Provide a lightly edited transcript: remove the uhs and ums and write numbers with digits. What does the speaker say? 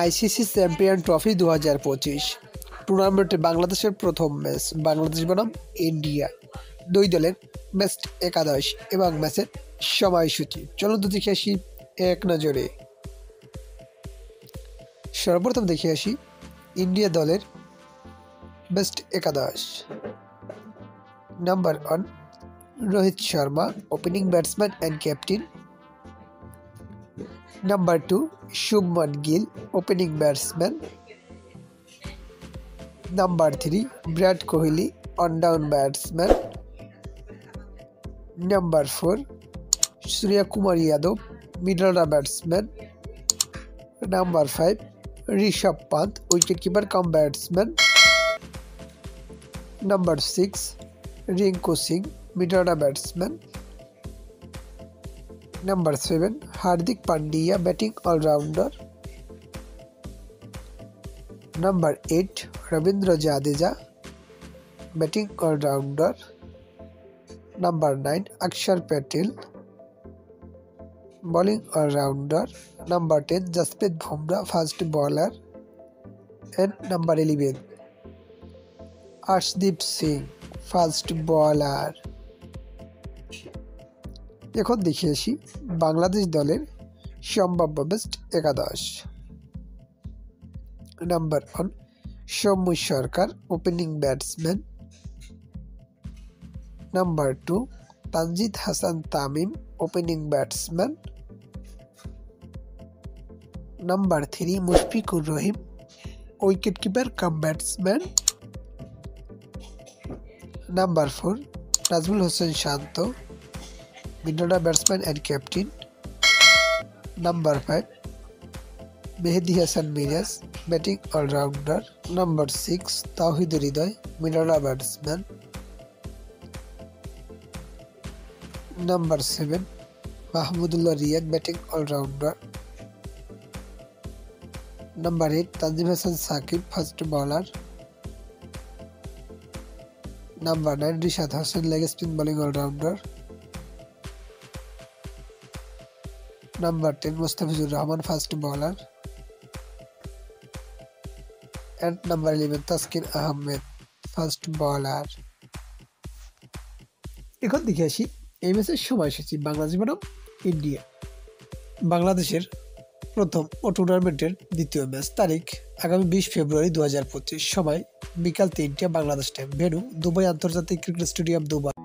ICC champion trophy 2025 টুর্নামেন্টে বাংলাদেশের প্রথম ম্যাচ বাংলাদেশ বনাম ইন্ডিয়া। দুই দলের বেস্ট একাদশ এবং ম্যাচের সময়সূচি চলুন তো দেখে আসি এক নজরে। সর্বপ্রথম দেখে আসি ইন্ডিয়া দলের বেস্ট একাদশ। Number 1 Rohit Sharma, opening batsman and captain. Number 2 Shubman Gill, opening batsman. Number 3 Virat Kohli, one down batsman. Number 4 Suryakumar Yadav, middle order batsman. Number 5 Rishabh Pant, wicket keeper cum batsman. Number 6 Rinku Singh, middle order batsman. Number 7 Hardik Pandya, batting allrounder. Number 8 Ravindra Jadeja, batting allrounder. Number 9 Axar Patel, bowling allrounder. Number 10 Jasprit Bumrah, fast bowler. And number 11 Arshdeep Singh, fast bowler. এখন দেখে আসি বাংলাদেশ দলের সম্ভাব্য best একাদশ। Number 1 Soumya Sarkar, opening batsman. Number 2 Tanzid Hasan Tamim, opening batsman. Number 3 Mushfiqur Rahim, wicket keeper cum batsman. Number 4 Najmul Hossain Shanto, middle order batsman and captain. Number 5 Mehedi Hasan Miraz, batting allrounder. Number 6 Towhid Hridoy, middle order batsman. Number 7 Mahmudullah Riyad, batting allrounder. Number 8 Tanzim Hasan Sakib, fast bowler. Number 9 Rishad Hossain, leg spin bowling allrounder. Number 10 Mustafizur Rahman, fast bowler. And number 11 Taskin Ahmed, fast bowler. এখন দেখে আসি এই ম্যাচের সময়সূচি বাংলাদেশ বনাম India. বাংলাদেশের প্রথম ও টুর্নামেন্টের দ্বিতীয় ম্যাচ তারিখ আগামী 20 ফেব্রুয়ারি 2025, সময় বিকাল 3টা বাংলাদেশ টাইম। ভেন্যু দুবাই আন্তর্জাতিক ক্রিকেট স্টেডিয়াম, দুবাই।